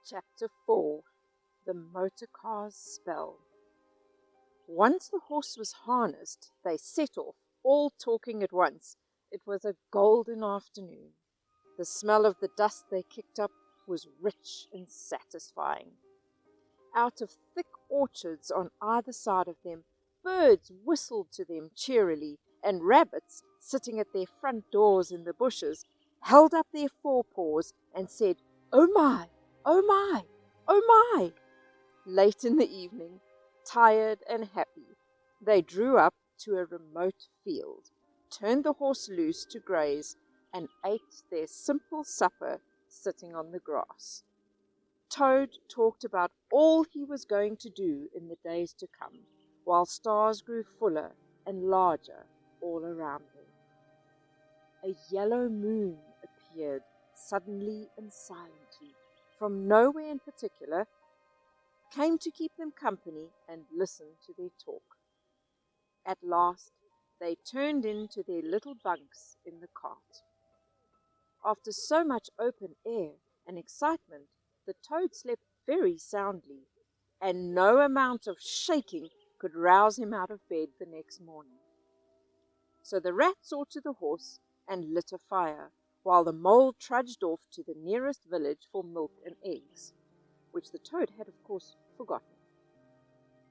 Chapter 4. The Motor Car's Spell. Once the horse was harnessed, they set off, all talking at once. It was a golden afternoon. The smell of the dust they kicked up was rich and satisfying. Out of thick orchards on either side of them, birds whistled to them cheerily, and rabbits, sitting at their front doors in the bushes, held up their forepaws and said, "Oh my! Oh my! Oh my!" Late in the evening, tired and happy, they drew up to a remote field, turned the horse loose to graze, and ate their simple supper sitting on the grass. Toad talked about all he was going to do in the days to come, while stars grew fuller and larger all around them. A yellow moon appeared suddenly and silently, from nowhere in particular, came to keep them company and listen to their talk. At last they turned into their little bunks in the cart. After so much open air and excitement, the toad slept very soundly, and no amount of shaking could rouse him out of bed the next morning. So the rat saw to the horse and lit a fire, while the mole trudged off to the nearest village for milk and eggs, which the toad had of course forgotten.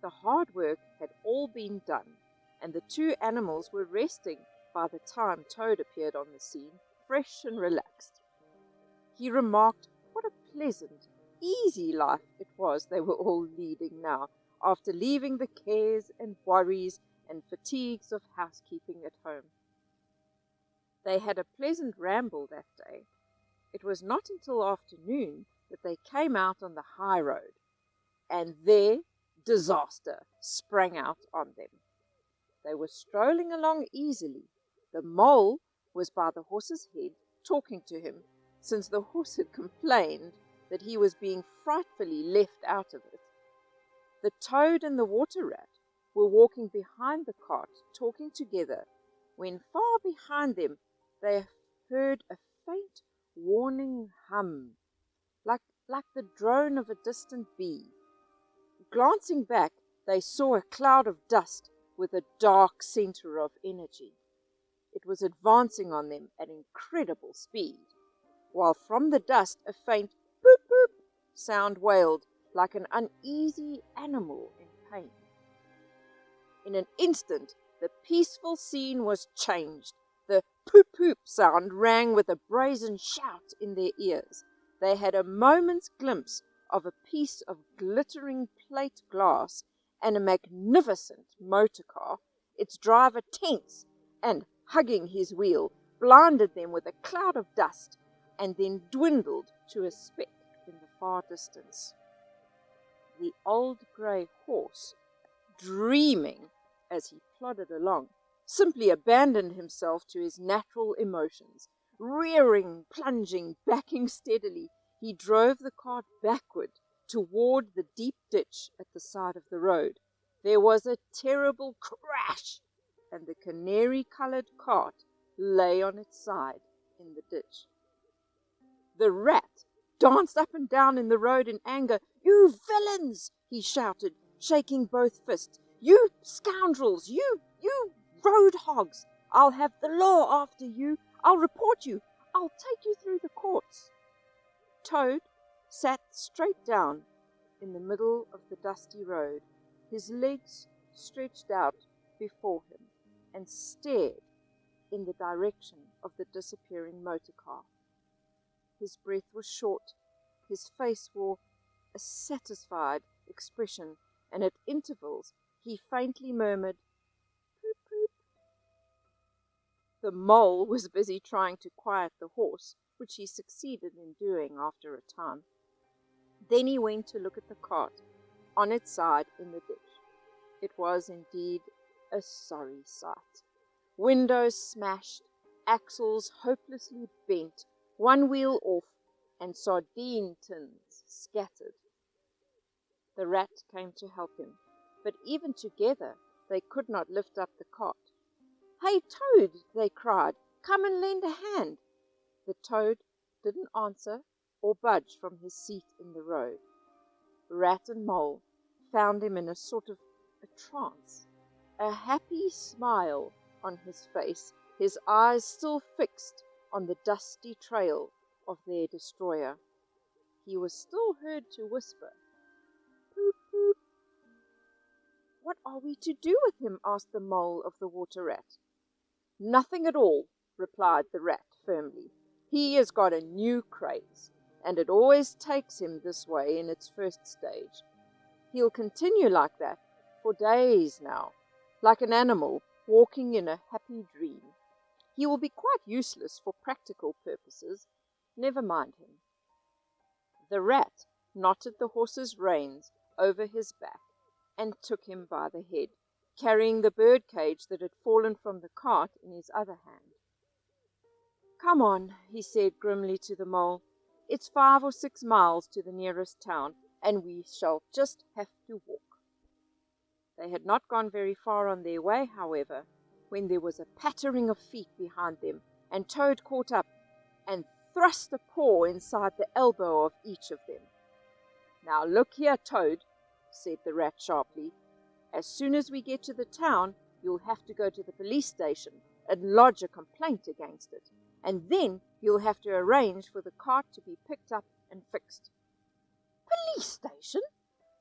The hard work had all been done, and the two animals were resting by the time Toad appeared on the scene, fresh and relaxed. He remarked what a pleasant, easy life it was they were all leading now, after leaving the cares and worries and fatigues of housekeeping at home. They had a pleasant ramble that day. It was not until afternoon that they came out on the high road, and there disaster sprang out on them. They were strolling along easily. The mole was by the horse's head, talking to him, since the horse had complained that he was being frightfully left out of it. The toad and the water rat were walking behind the cart, talking together, when far behind them they heard a faint warning hum, like the drone of a distant bee. Glancing back, they saw a cloud of dust with a dark center of energy. It was advancing on them at incredible speed, while from the dust a faint boop boop sound wailed like an uneasy animal in pain. In an instant, the peaceful scene was changed. The poop poop sound rang with a brazen shout in their ears. They had a moment's glimpse of a piece of glittering plate glass and a magnificent motor car, its driver tense and hugging his wheel, blinded them with a cloud of dust, and then dwindled to a speck in the far distance. The old grey horse, dreaming as he plodded along, simply abandoned himself to his natural emotions. Rearing, plunging, backing steadily, he drove the cart backward toward the deep ditch at the side of the road. There was a terrible crash, and the canary-coloured cart lay on its side in the ditch. The rat danced up and down in the road in anger. "You villains!" he shouted, shaking both fists. "You scoundrels! You road hogs! I'll have the law after you! I'll report you! I'll take you through the courts!" Toad sat straight down in the middle of the dusty road, his legs stretched out before him, and stared in the direction of the disappearing motor car. His breath was short, his face wore a satisfied expression, and at intervals he faintly murmured, "Poop poop." The mole was busy trying to quiet the horse, which he succeeded in doing after a time. Then he went to look at the cart on its side in the ditch. It was indeed a sorry sight. Windows smashed, axles hopelessly bent, one wheel off, and sardine tins scattered. The rat came to help him, but even together they could not lift up the cart. "Hey, Toad," they cried, "come and lend a hand." The toad didn't answer, or budge from his seat in the road. Rat and Mole found him in a sort of a trance, a happy smile on his face, his eyes still fixed on the dusty trail of their destroyer. He was still heard to whisper, "Poop, poop." "What are we to do with him?" asked the Mole of the Water Rat. "Nothing at all," replied the Rat firmly. "He has got a new craze, and it always takes him this way in its first stage. He'll continue like that for days now, like an animal walking in a happy dream. He will be quite useless for practical purposes. Never mind him." The Rat knotted the horse's reins over his back and took him by the head, carrying the bird cage that had fallen from the cart in his other hand. "Come on," he said grimly to the Mole. "It's 5 or 6 miles to the nearest town, and we shall just have to walk." They had not gone very far on their way, however, when there was a pattering of feet behind them, and Toad caught up and thrust a paw inside the elbow of each of them. "Now look here, Toad," said the Rat sharply. "As soon as we get to the town, you'll have to go to the police station and lodge a complaint against it, and then you'll have to arrange for the cart to be picked up and fixed." "Police station?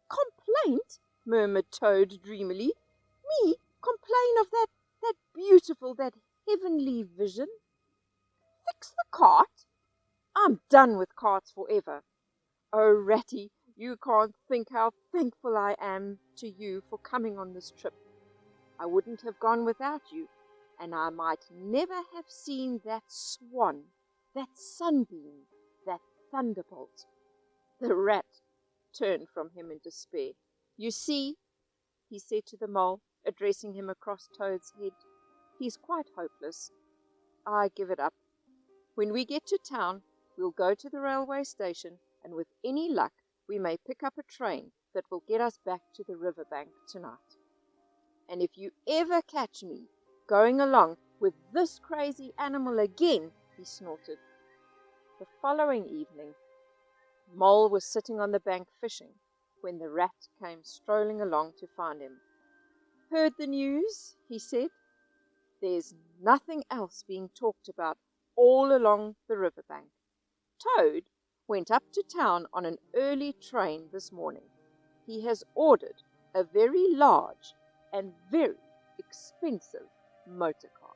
Complaint?" murmured Toad dreamily. "Me complain of that beautiful, that heavenly vision? Fix the cart? I'm done with carts forever. Oh, Ratty, you can't think how thankful I am to you for coming on this trip. I wouldn't have gone without you, and I might never have seen that swan, that sunbeam, that thunderbolt." The Rat turned from him in despair. "You see," he said to the Mole, addressing him across Toad's head, "he's quite hopeless. I give it up. When we get to town, we'll go to the railway station, and with any luck we may pick up a train that will get us back to the river bank tonight. And if you ever catch me going along with this crazy animal again," he snorted. The following evening, Mole was sitting on the bank fishing when the Rat came strolling along to find him. "Heard the news?" he said. "There's nothing else being talked about all along the river bank. Toad went up to town on an early train this morning. He has ordered a very large and very expensive motor car."